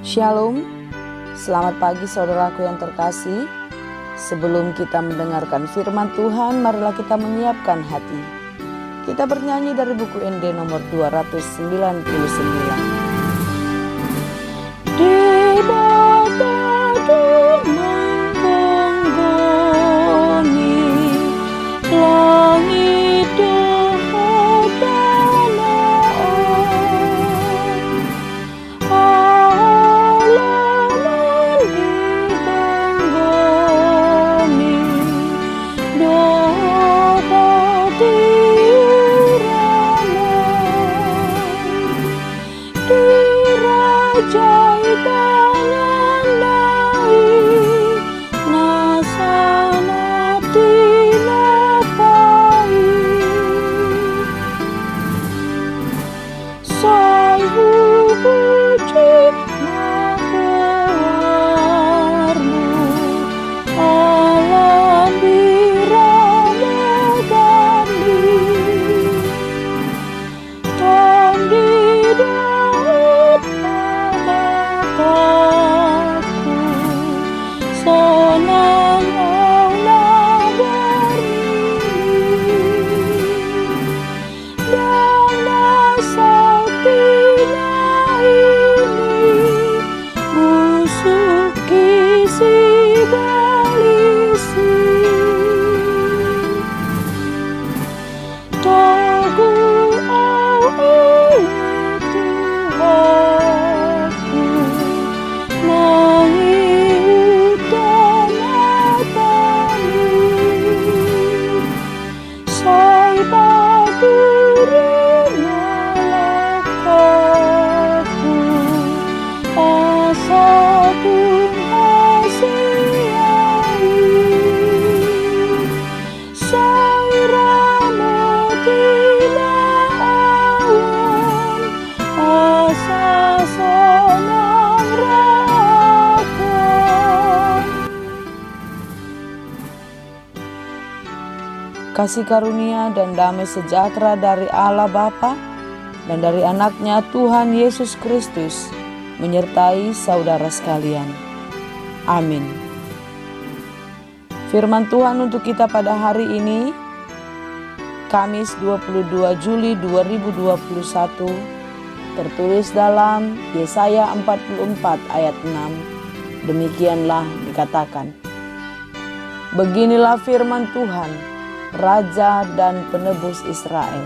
Shalom, selamat pagi saudaraku yang terkasih. Sebelum kita mendengarkan firman Tuhan, marilah kita menyiapkan hati. Kita bernyanyi dari buku ND nomor 299. Di bawah menggoni langit kasih karunia dan damai sejahtera dari Allah Bapa dan dari anaknya Tuhan Yesus Kristus menyertai saudara sekalian. Amin. Firman Tuhan untuk kita pada hari ini, Kamis 22 Juli 2021, tertulis dalam Yesaya 44 ayat 6. Demikianlah dikatakan, beginilah firman Tuhan, Raja dan Penebus Israel,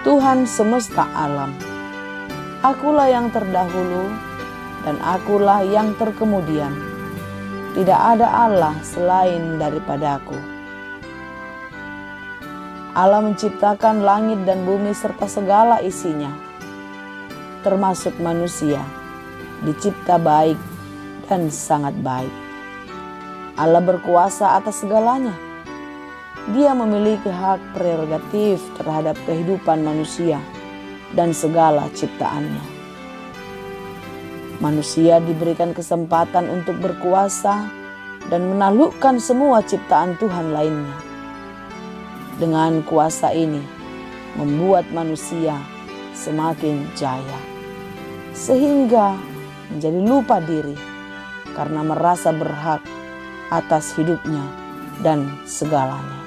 Tuhan semesta alam. Akulah yang terdahulu dan akulah yang terkemudian. Tidak ada Allah selain daripadaku. Allah menciptakan langit dan bumi serta segala isinya, termasuk manusia, dicipta baik dan sangat baik. Allah berkuasa atas segalanya. Dia memiliki hak prerogatif terhadap kehidupan manusia dan segala ciptaannya. Manusia diberikan kesempatan untuk berkuasa dan menaklukkan semua ciptaan Tuhan lainnya. Dengan kuasa ini, membuat manusia semakin jaya, sehingga menjadi lupa diri karena merasa berhak atas hidupnya dan segalanya.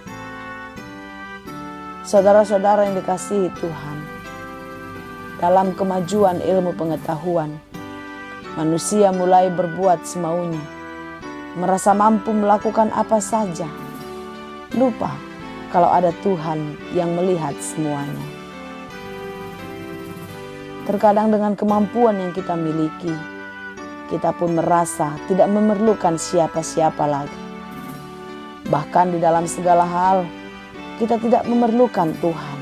Saudara-saudara yang dikasihi Tuhan, dalam kemajuan ilmu pengetahuan, manusia mulai berbuat semaunya, merasa mampu melakukan apa saja, lupa kalau ada Tuhan yang melihat semuanya. Terkadang dengan kemampuan yang kita miliki, kita pun merasa tidak memerlukan siapa-siapa lagi. Bahkan di dalam segala hal, kita tidak memerlukan Tuhan.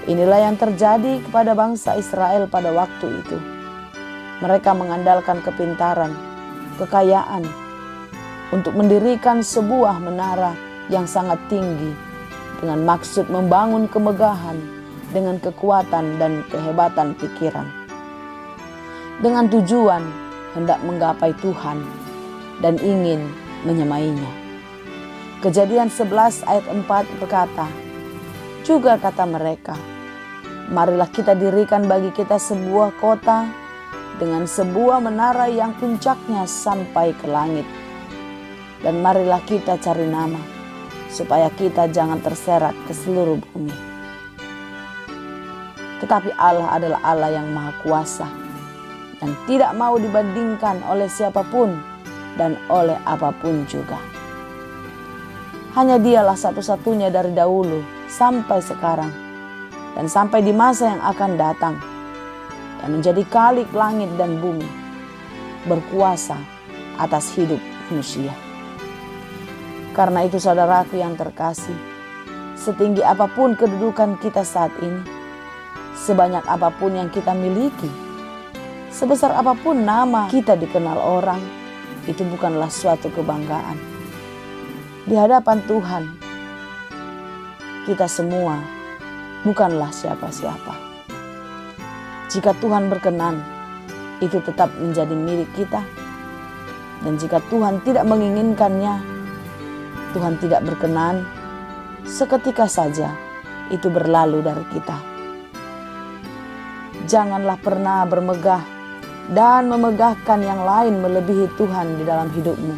Inilah yang terjadi kepada bangsa Israel pada waktu itu. Mereka mengandalkan kepintaran, kekayaan untuk mendirikan sebuah menara yang sangat tinggi dengan maksud membangun kemegahan dengan kekuatan dan kehebatan pikiran. Dengan tujuan hendak menggapai Tuhan dan ingin menyamainya. Kejadian 11 ayat 4 berkata, juga kata mereka, marilah kita dirikan bagi kita sebuah kota dengan sebuah menara yang puncaknya sampai ke langit. Dan marilah kita cari nama, supaya kita jangan terserak ke seluruh bumi. Tetapi Allah adalah Allah yang Maha Kuasa, dan tidak mau dibandingkan oleh siapapun dan oleh apapun juga. Hanya Dialah satu-satunya dari dahulu sampai sekarang, dan sampai di masa yang akan datang, yang menjadi Khalik langit dan bumi, berkuasa atas hidup manusia. Karena itu saudaraku yang terkasih, setinggi apapun kedudukan kita saat ini, sebanyak apapun yang kita miliki, sebesar apapun nama kita dikenal orang, itu bukanlah suatu kebanggaan. Di hadapan Tuhan, kita semua bukanlah siapa-siapa. Jika Tuhan berkenan, itu tetap menjadi milik kita. Dan jika Tuhan tidak menginginkannya, Tuhan tidak berkenan, seketika saja itu berlalu dari kita. Janganlah pernah bermegah dan memegahkan yang lain melebihi Tuhan di dalam hidupmu.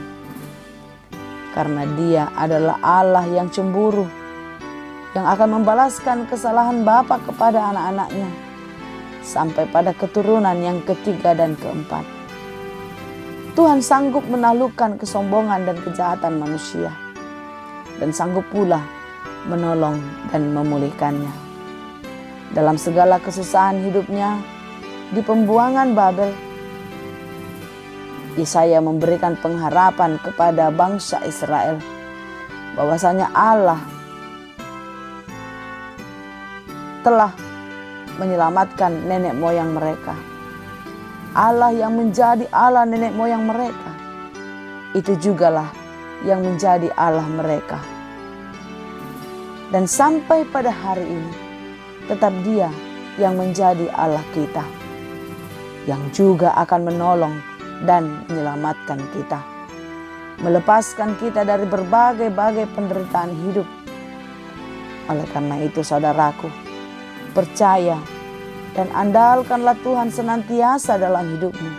Karena Dia adalah Allah yang cemburu, yang akan membalaskan kesalahan bapa kepada anak-anaknya, sampai pada keturunan yang ketiga dan keempat. Tuhan sanggup menaklukkan kesombongan dan kejahatan manusia, dan sanggup pula menolong dan memulihkannya. Dalam segala kesusahan hidupnya, di pembuangan Babel, Yesaya memberikan pengharapan kepada bangsa Israel, bahwasanya Allah telah menyelamatkan nenek moyang mereka. Allah yang menjadi Allah nenek moyang mereka, itu jugalah yang menjadi Allah mereka. Dan sampai pada hari ini, tetap Dia yang menjadi Allah kita, yang juga akan menolong dan menyelamatkan kita, melepaskan kita dari berbagai-bagai penderitaan hidup. Oleh karena itu saudaraku, percaya dan andalkanlah Tuhan senantiasa dalam hidupmu.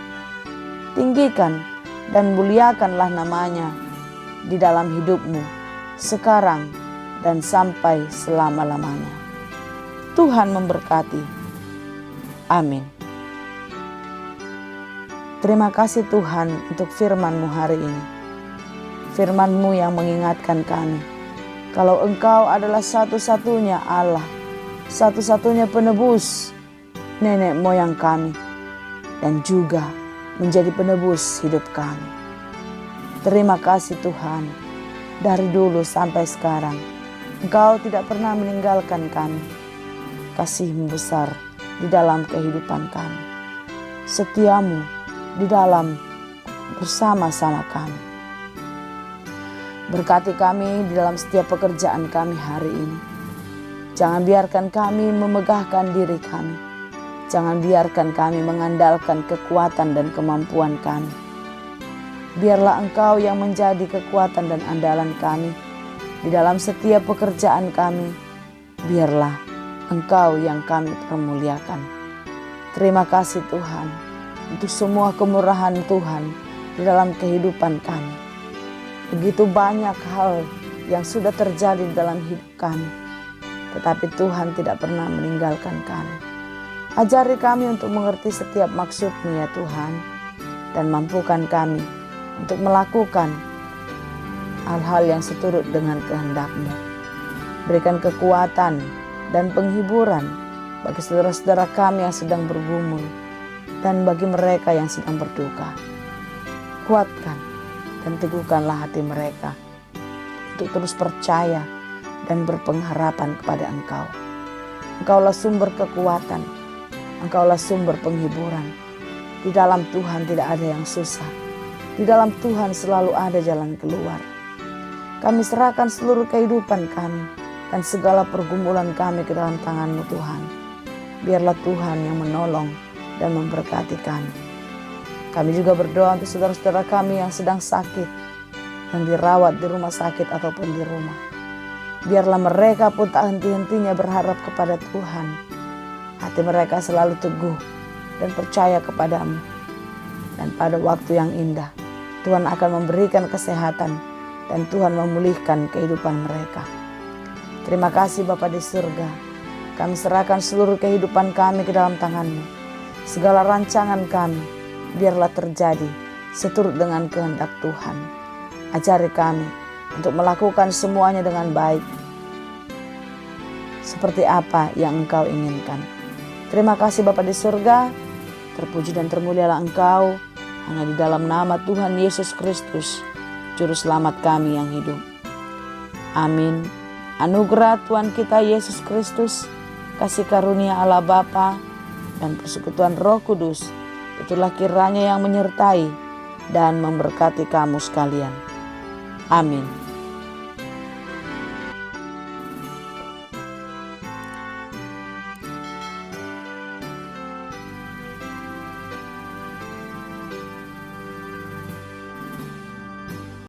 Tinggikan dan muliakanlah namanya di dalam hidupmu sekarang dan sampai selama-lamanya. Tuhan memberkati. Amin. Terima kasih Tuhan untuk firman-Mu hari ini. Firman-Mu yang mengingatkan kami, kalau Engkau adalah satu-satunya Allah, satu-satunya penebus nenek moyang kami, dan juga menjadi penebus hidup kami. Terima kasih Tuhan, dari dulu sampai sekarang, Engkau tidak pernah meninggalkan kami. Kasih-Mu besar di dalam kehidupan kami. Setiamu di dalam bersama-sama kami. Berkati kami di dalam setiap pekerjaan kami hari ini. Jangan biarkan kami memegahkan diri kami. Jangan biarkan kami mengandalkan kekuatan dan kemampuan kami. Biarlah Engkau yang menjadi kekuatan dan andalan kami di dalam setiap pekerjaan kami. Biarlah Engkau yang kami permuliakan. Terima kasih Tuhan untuk semua kemurahan Tuhan di dalam kehidupan kami. Begitu banyak hal yang sudah terjadi di dalam hidup kami, tetapi Tuhan tidak pernah meninggalkan kami. Ajari kami untuk mengerti setiap maksud-Mu ya Tuhan, dan mampukan kami untuk melakukan hal-hal yang seturut dengan kehendak-Mu. Berikan kekuatan dan penghiburan bagi saudara-saudara kami yang sedang bergumul, dan bagi mereka yang sedang berduka. Kuatkan dan teguhkanlah hati mereka untuk terus percaya dan berpengharapan kepada Engkau. Engkaulah sumber kekuatan, Engkaulah sumber penghiburan. Di dalam Tuhan tidak ada yang susah. Di dalam Tuhan selalu ada jalan keluar. Kami serahkan seluruh kehidupan kami dan segala pergumulan kami ke dalam tangan-Mu Tuhan. Biarlah Tuhan yang menolong dan memberkati kami. Kami juga berdoa untuk saudara-saudara kami yang sedang sakit, yang dirawat di rumah sakit ataupun di rumah. Biarlah mereka pun tak henti-hentinya berharap kepada Tuhan. Hati mereka selalu teguh dan percaya kepada-Mu. Dan pada waktu yang indah, Tuhan akan memberikan kesehatan dan Tuhan memulihkan kehidupan mereka. Terima kasih Bapa di surga. Kami serahkan seluruh kehidupan kami ke dalam tangan-Mu. Segala rancangan kami, biarlah terjadi seturut dengan kehendak Tuhan. Ajari kami untuk melakukan semuanya dengan baik, seperti apa yang Engkau inginkan. Terima kasih Bapa di surga. Terpuji dan termulialah Engkau. Hanya di dalam nama Tuhan Yesus Kristus, Juru Selamat kami yang hidup. Amin. Anugerah Tuhan kita Yesus Kristus, kasih karunia Allah Bapa, dan persekutuan Roh Kudus, itulah kiranya yang menyertai dan memberkati kamu sekalian. Amin.